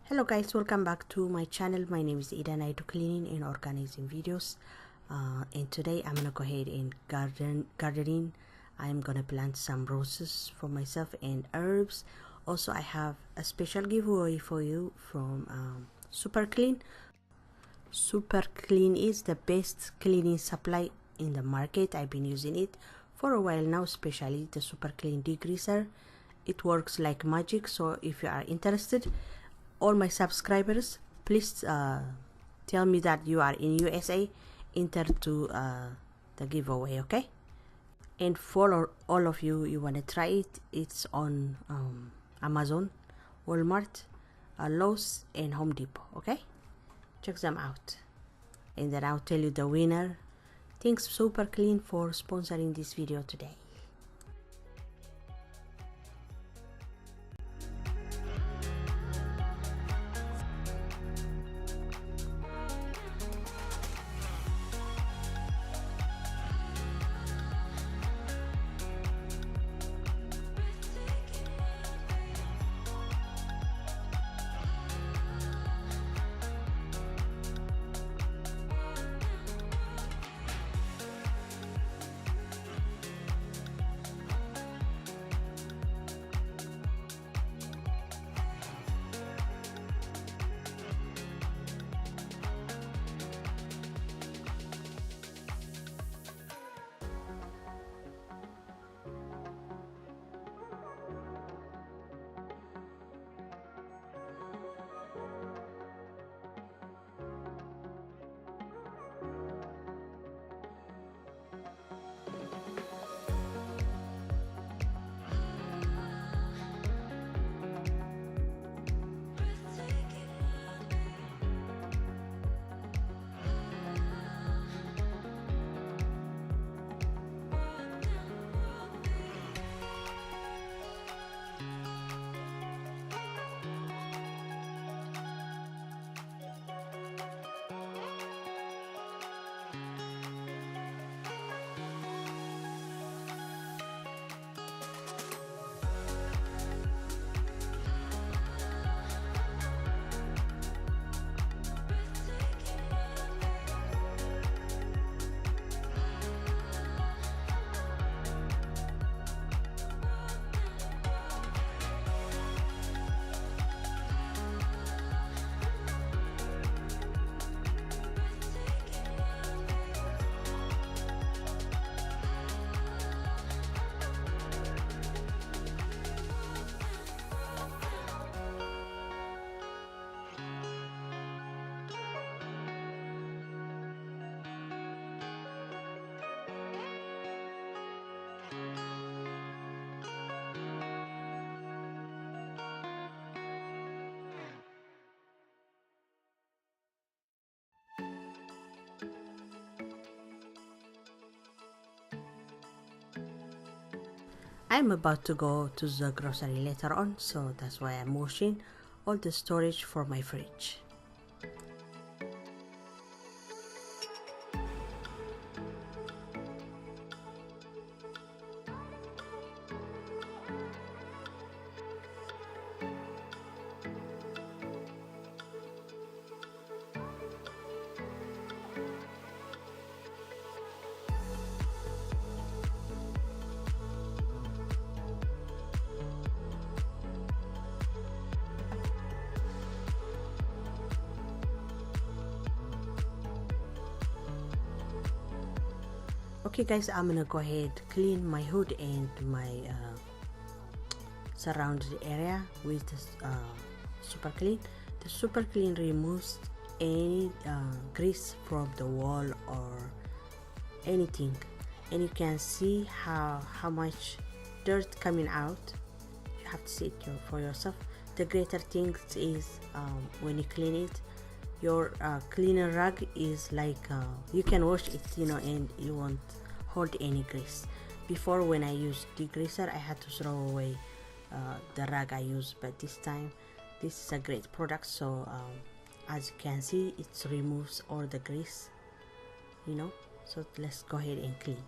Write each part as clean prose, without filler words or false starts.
Hello guys, welcome back to my channel. My name is Ida and I do cleaning and organizing videos. And today I'm gonna go ahead and gardening. I'm gonna plant some roses for myself and herbs. Also, I have a special giveaway for you from Super Clean. Super Clean is the best cleaning supply in the market. I've been using it for a while now, especially the Super Clean degreaser. It works like magic. So if you are interested, all my subscribers, please tell me that you are in USA, enter to the giveaway, okay? And for all of you, you want to try it, it's on Amazon, Walmart, Lowe's, and Home Depot, okay? Check them out. And then I'll tell you the winner. Thanks Super Clean for sponsoring this video today. I'm about to go to the grocery later on, so that's why I'm washing all the storage for my fridge. Okay guys, I'm gonna go ahead clean my hood and my surrounded area with the Super Clean. The Super Clean removes any grease from the wall or anything, and you can see how much dirt coming out. You have to see it for yourself. The greater thing is when you clean it, your cleaner rag is like you can wash it, and you won't hold any grease. Before, when I used degreaser, I had to throw away the rag I used, but this time this is a great product. So as you can see, it removes all the grease, so let's go ahead and clean.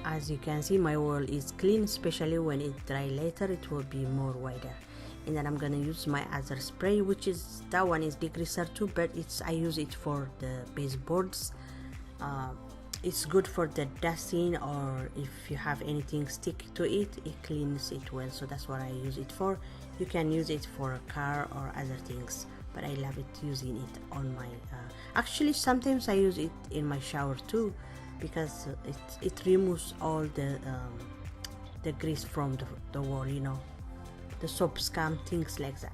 As you can see, my wool is clean, especially when it dry later it will be more wider. And then I'm gonna use my other spray, which is, that one is degreaser too, but I use it for the baseboards. It's good for the dusting, or if you have anything stick to it, it cleans it well, so that's what I use it for. You can use it for a car or other things, but I love it using it on my actually sometimes I use it in my shower too, because it removes all the grease from the wall, you know, the soap scum, things like that.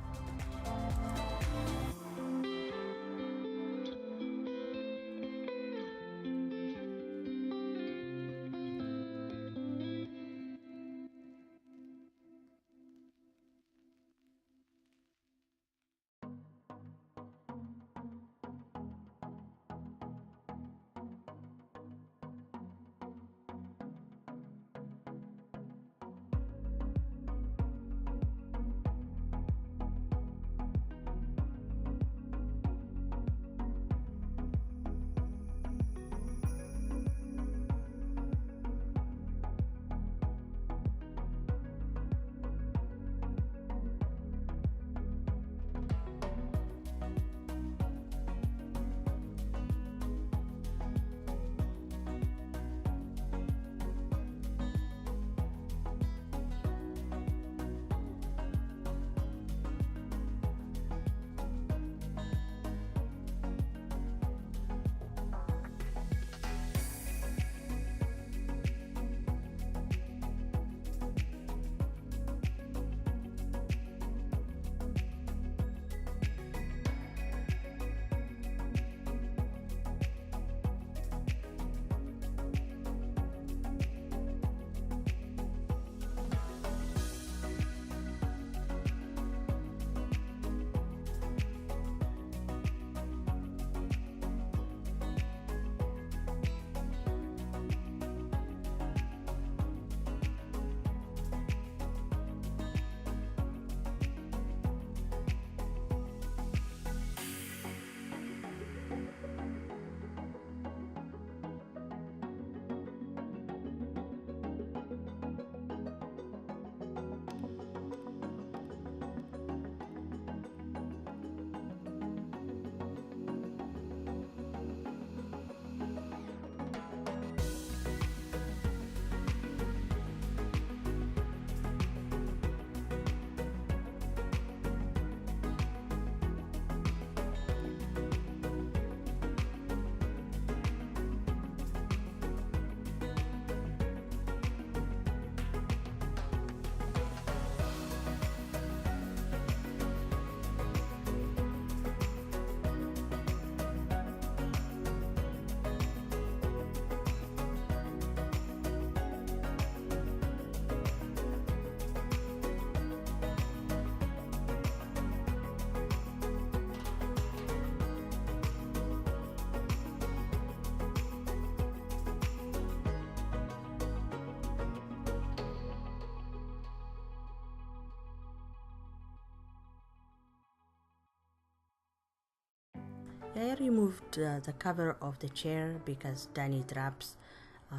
I removed the cover of the chair because Danny drops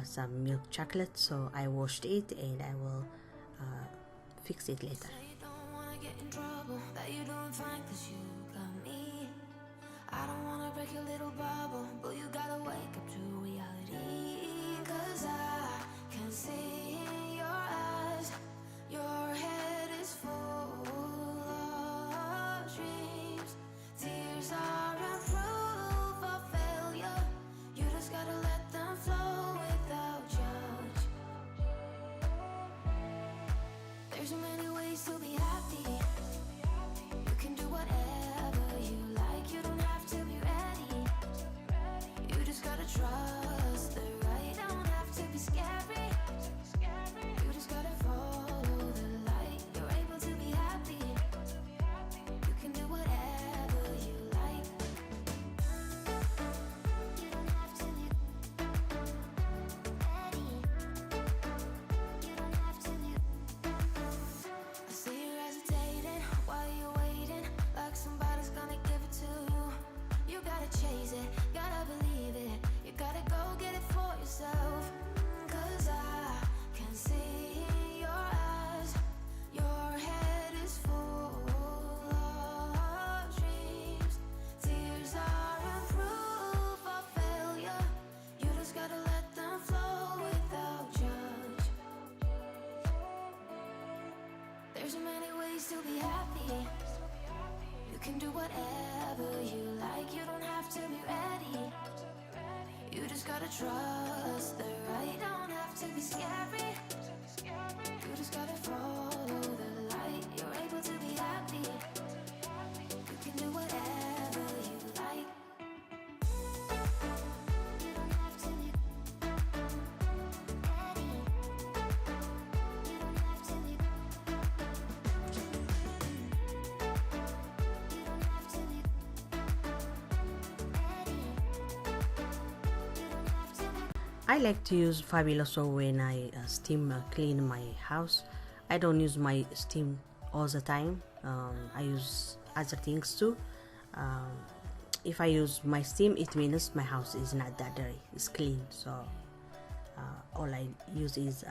some milk chocolate, so I washed it and I will fix it later. I don't wanna break your little bubble, but you gotta wake up to reality. 'Cause I can see in your eyes, your head is full of dreams. Tears are a proof of failure. You just gotta let them flow without judge. There's so many ways to be happy. You can do whatever you like. You don't have to be ready. You just gotta trust. gotta trust the right, don't have to be scary. You just gotta follow the light. You're able to be happy. You can do whatever you like. You don't have to be ready. You don't have to be You don't have to be ready. You don't have to be I like to use Fabuloso when I steam clean my house. I don't use my steam all the time. I use other things too. Um, if I use my steam, it means my house is not that dirty. It's clean. So all I use is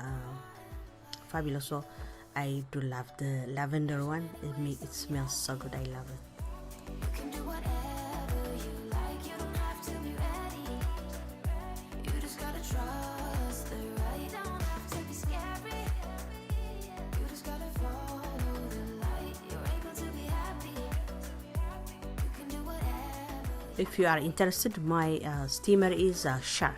Fabuloso. I do love the lavender one. It smells so good. I love it. You can do whatever you like. You don't have to be ready. You just gotta trust the right. Don't have to be scary. You just gotta follow the light. You're able to be happy. You can do whatever. If you are interested, my steamer is a Shark.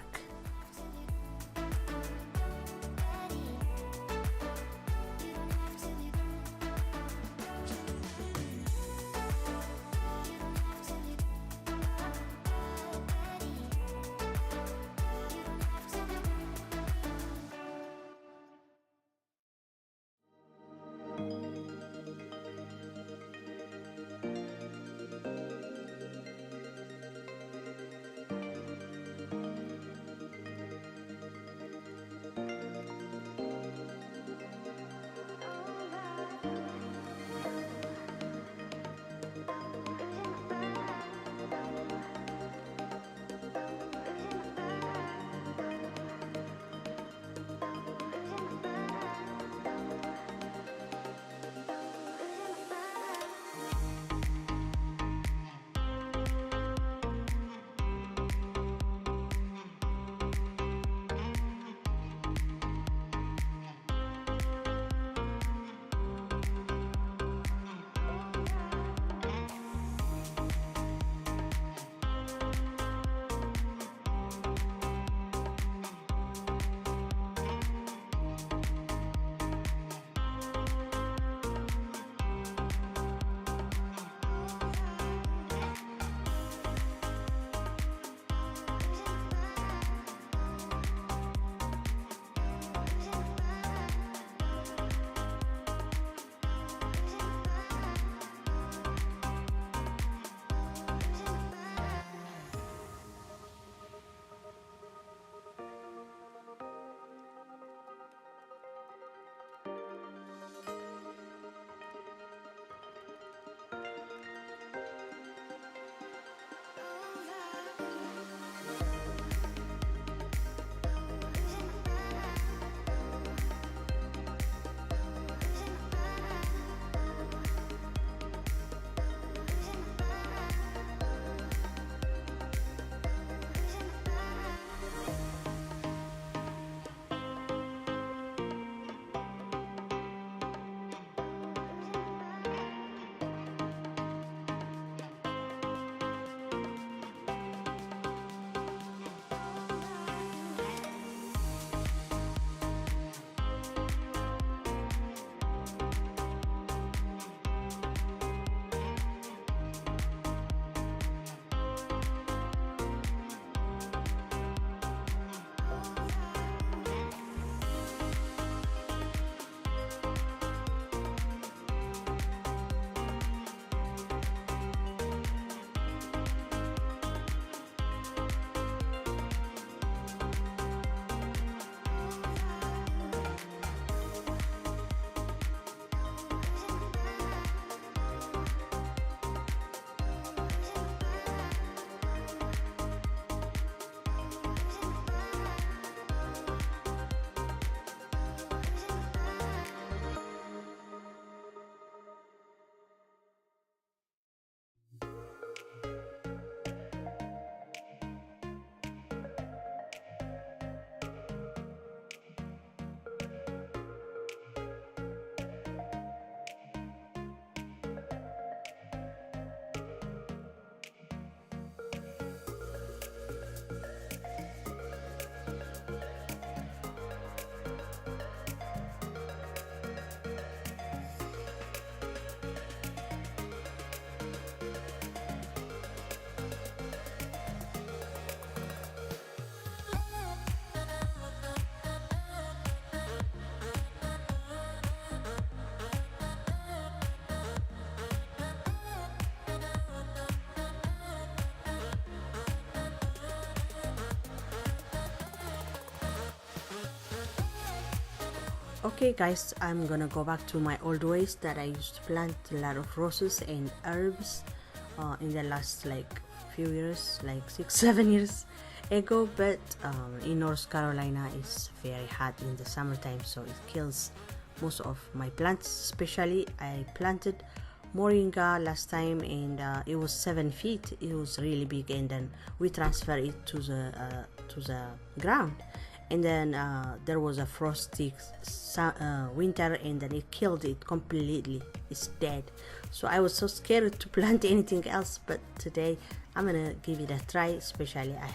Okay guys, I'm gonna go back to my old ways that I used to plant a lot of roses and herbs in the last like few years, like 6-7 years ago. But in North Carolina it's very hot in the summertime, so it kills most of my plants. Especially I planted moringa last time, and it was 7 feet. It was really big, and then we transferred it to the ground, and then there was a frosty winter, and then it killed it completely. It's dead. So I was so scared to plant anything else, but today I'm gonna give it a try. Especially I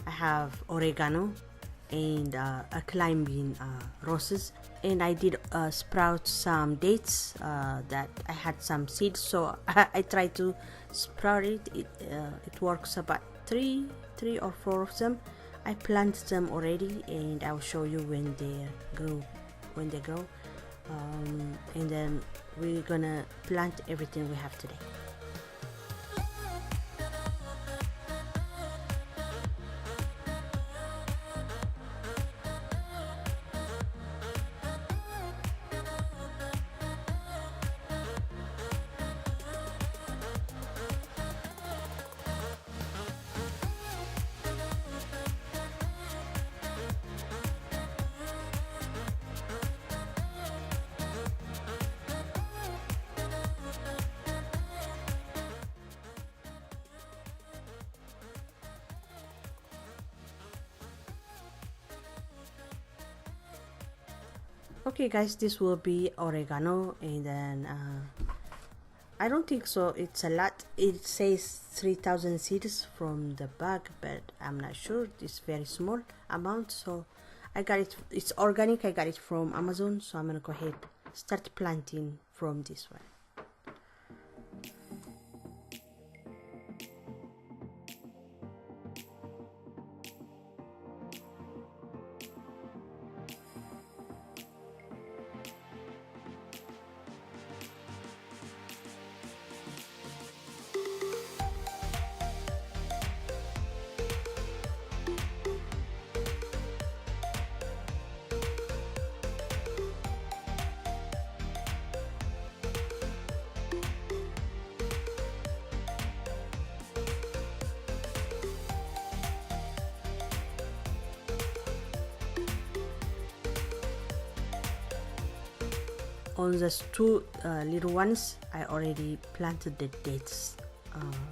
have oregano and a climbing roses, and I did sprout some dates that I had some seeds, so I tried to sprout it. It works about three or four of them. I planted them already, and I'll show you when they grow. And then we're gonna plant everything we have today. Okay guys, this will be oregano, and then I don't think so it's a lot. It says 3,000 seeds from the bag, but I'm not sure. It's very small amount, so I got it. It's organic. I got it from Amazon, so I'm gonna go ahead start planting from this one. On those two little ones, I already planted the dates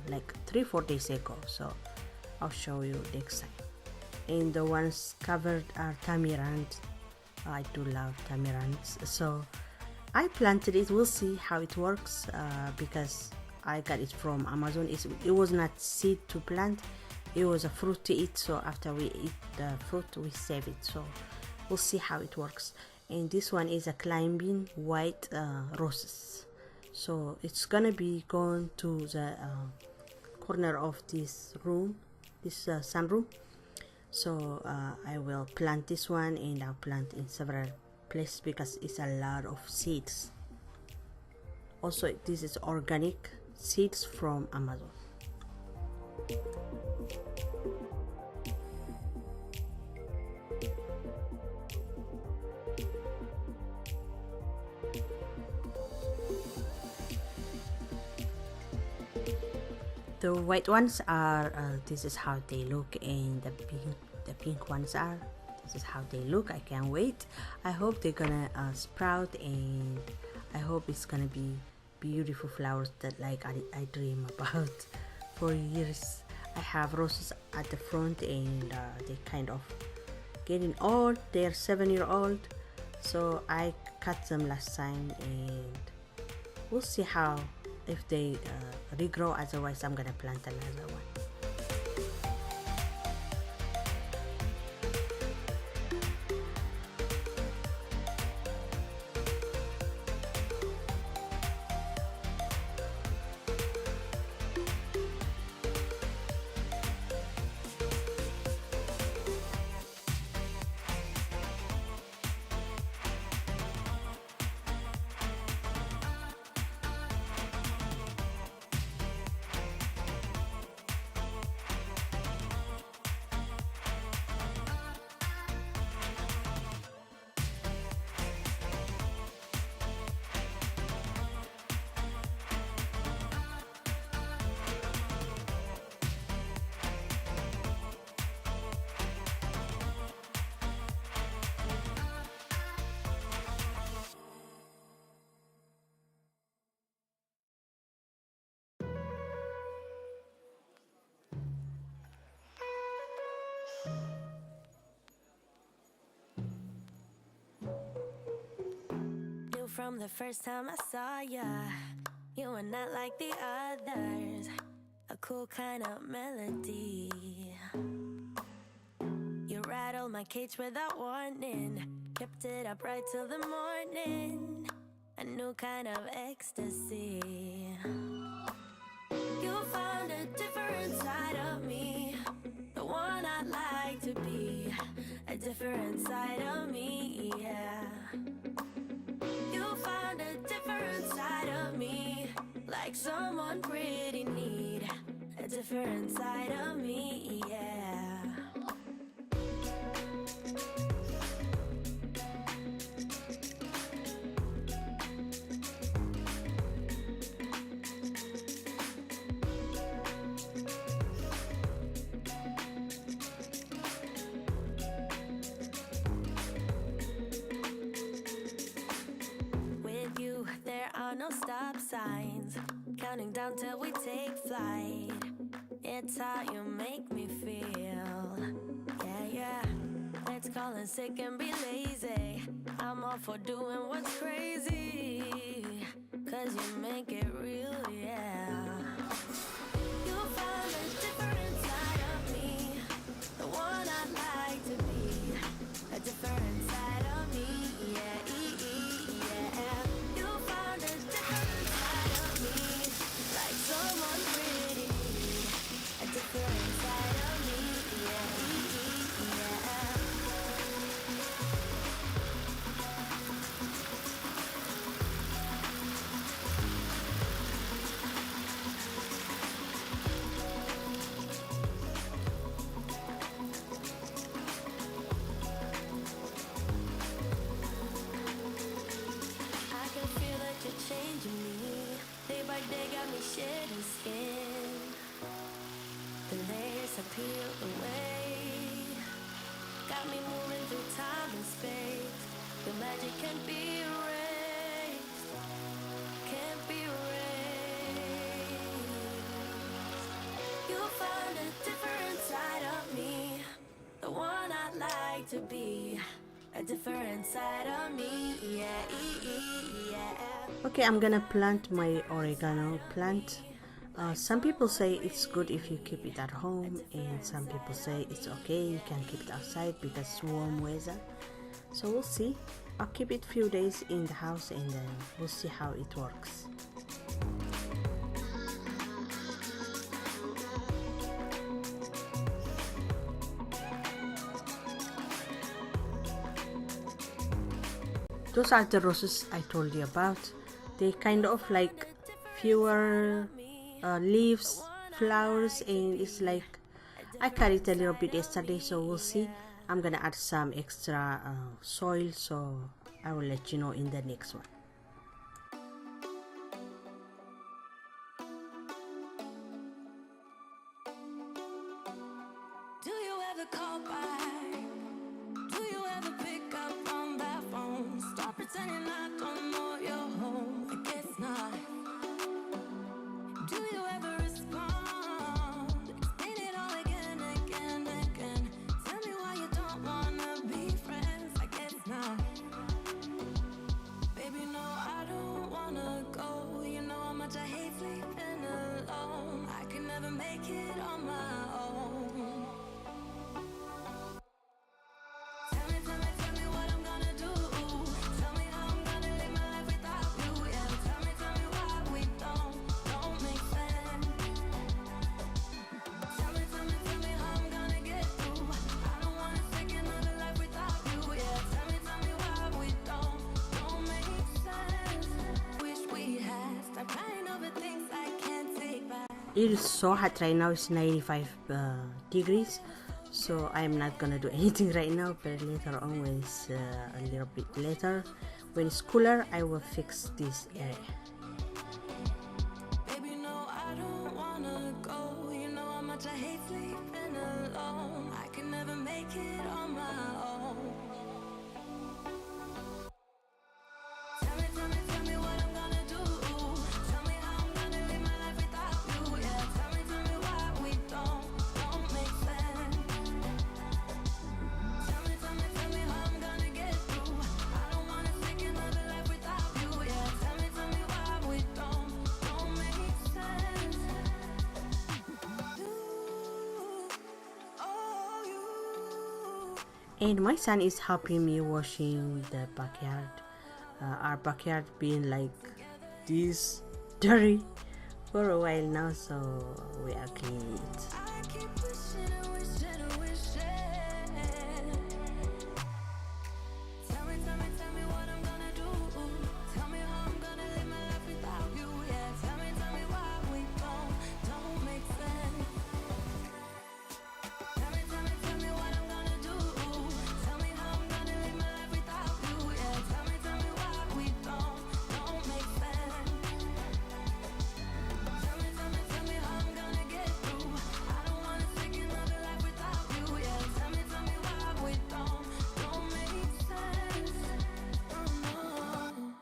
like 3-4 days ago, so I'll show you next time. And the ones covered are tamarind. I do love tamarinds, so I planted it. We'll see how it works because I got it from Amazon. It was not seed to plant, it was a fruit to eat. So after we eat the fruit, we save it. So we'll see how it works. And this one is a climbing white roses, so it's gonna be going to the corner of this room, this sunroom. So I will plant this one, and I'll plant in several places because it's a lot of seeds. Also, this is organic seeds from Amazon. The white ones are this is how they look, and the pink ones are this is how they look. I can't wait. I hope they're gonna sprout, and I hope it's gonna be beautiful flowers that like I dream about for years. I have roses at the front, and they kind of getting old. They're 7-year-old, so I cut them last time, and we'll see how if they regrow. Otherwise I'm gonna plant another one. from the first time I saw ya. You were not like the others, a cool kind of melody. You rattled my cage without warning, kept it up right till the morning. A new kind of ecstasy. You found a different side of me, the one I'd like to be. A different side of me, yeah. You found a different side of me, like someone pretty neat. A different side of me, yeah. No stop signs, counting down till we take flight. It's how you make me feel. Yeah, yeah. Let's call in sick and be lazy. I'm all for doing what's crazy, 'cause you make it real, yeah. You found a different side of me, the one I'd like to be. A different side of me, yeah, yeah. You found a different side of me, like someone pretty neat. A different side of me, yeah, yeah. I can feel that you're changing me. Day by day got me shedding skin. The layers have peeled away, got me moving through time and space. Your magic can't be erased, can't be erased. You found a different side of me, the one I'd like to be. A different side of me, yeah, yeah. Okay, I'm gonna plant my oregano plant. Some people say it's good if you keep it at home, and some people say it's okay, you can keep it outside because it's warm weather. So we'll see. I'll keep it few days in the house and then we'll see how it works. Those are the roses I told you about. They kind of like fewer leaves, flowers, and it's like I carried a little bit yesterday, so we'll see. I'm gonna add some extra soil, so I will let you know in the next one. Do you ever call back? Do you ever pick up on that phone? Stop pretending I don't know you're home. I guess not. Do you ever respond? Explain it all again, again, again. Tell me why you don't wanna be friends. I guess not. Baby, no, I don't wanna go. You know how much I hate sleeping alone. I can never make it on my own. Tell me what I'm gonna do. Tell me how I'm gonna live my life without you. Yeah, tell me why we don't make sense. Tell me how I'm gonna get through. I don't wanna take another life without you. Yeah, tell me why we don't make sense. Wish we had stopped crying over things I can't take back. It is so hot right now. It's 95 degrees, so I'm not gonna do anything right now, but later on, when it's a little bit later, when it's cooler, I will fix this area. Baby, no, I don't wanna go. You know how much I hate sleeping alone. I can never make it on my own. Tell me what I'm gonna do. Tell me how I'm gonna live my life without you. Yeah, tell me why we don't make sense. Tell me how I'm gonna get through. I don't wanna take another life without you. And my son is helping me washing the backyard. Our backyard being like this dirty for a while now, so we are cleaning it. I keep wishing and wishing and wishing. Tell me what I'm gonna do. Tell me how I'm gonna live my life without you. Yeah, tell me why we don't make sense. Tell me what I'm gonna do. Tell me how I'm gonna live my life without you. Yeah, tell me why we don't make sense. Tell me how I'm gonna get through. I don't wanna take another life without you. Yeah, tell me why we don't make sense. Oh, no.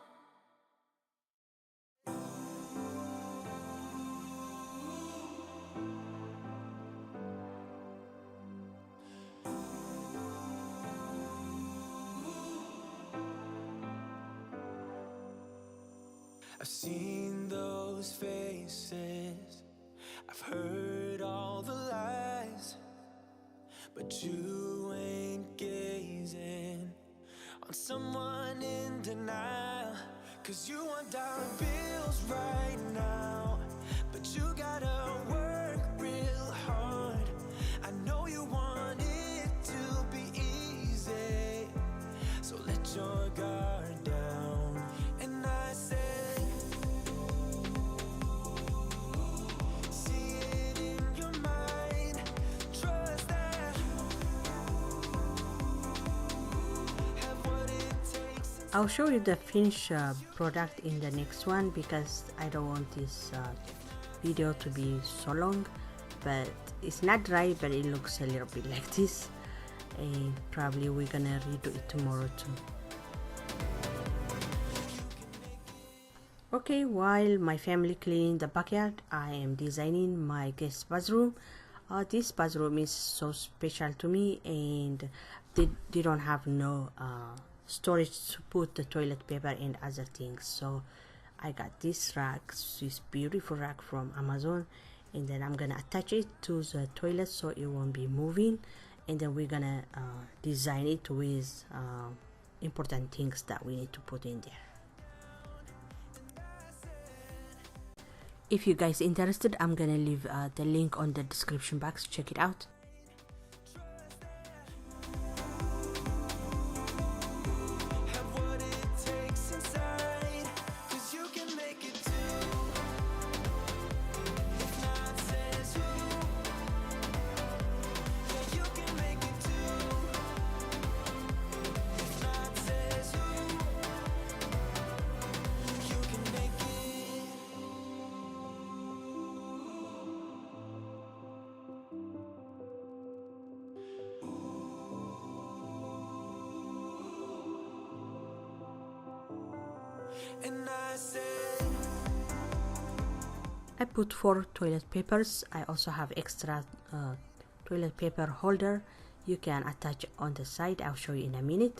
I've seen those faces, I've heard all the lies, but you ain't gazing on someone in denial. 'Cause you want dollar bills right now, but you gotta work real hard. I know you want it to be easy, so let your guard down. And I said, see it in your mind, trust that, have what it takes. I'll show you the finished product in the next one, because I don't want this video to be so long. But it's not dry, but it looks a little bit like this, and probably we're gonna redo it tomorrow too. Okay, while my family cleaning the backyard, I am designing my guest bathroom. This bathroom is so special to me, and they don't have no storage to put the toilet paper and other things. So I got this rack, this beautiful rack from Amazon, and then I'm gonna attach it to the toilet so it won't be moving, and then we're gonna design it with important things that we need to put in there. If you guys interested, I'm gonna leave the link on the description box. Check it out. Have what it takes inside, 'cause you can make it too. If not, says who? Yeah, you can make it too. If not, says who? You can make it. And I said, I put 4 toilet papers. I also have extra toilet paper holder. You can attach on the side. I'll show you in a minute.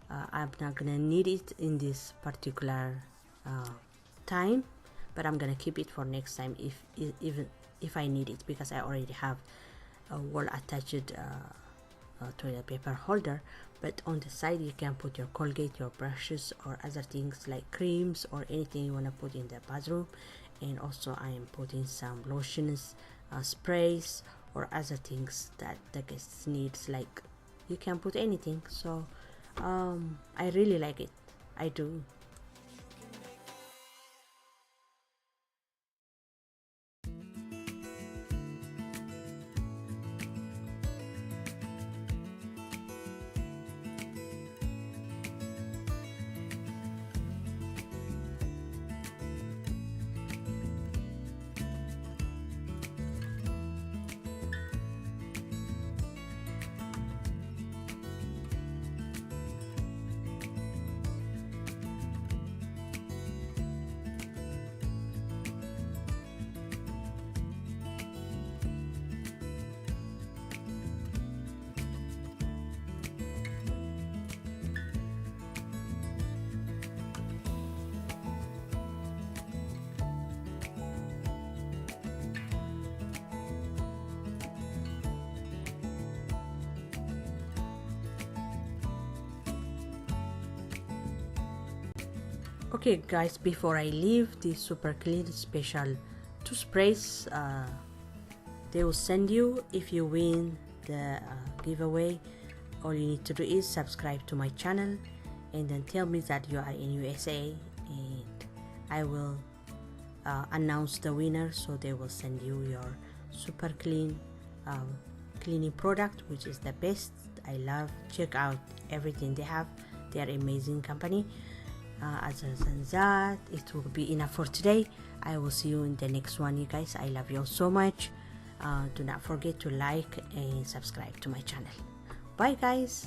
I'm not gonna need it in this particular time, but I'm gonna keep it for next time if I need it, because I already have a wall attached toilet paper holder. But on the side you can put your Colgate, your brushes, or other things like creams or anything you want to put in the bathroom. And also I am putting some lotions, sprays, or other things that the guests needs. Like, you can put anything. So I really like it. I do. Okay guys, before I leave, the super clean special 2 sprays they will send you if you win the giveaway. All you need to do is subscribe to my channel and then tell me that you are in USA, and I will announce the winner, so they will send you your super clean cleaning product, which is the best. I love. Check out everything they have. They are amazing company. Other than that, it will be enough for today. I will see you in the next one, you guys. I love you all so much. Do not forget to like and subscribe to my channel. Bye guys.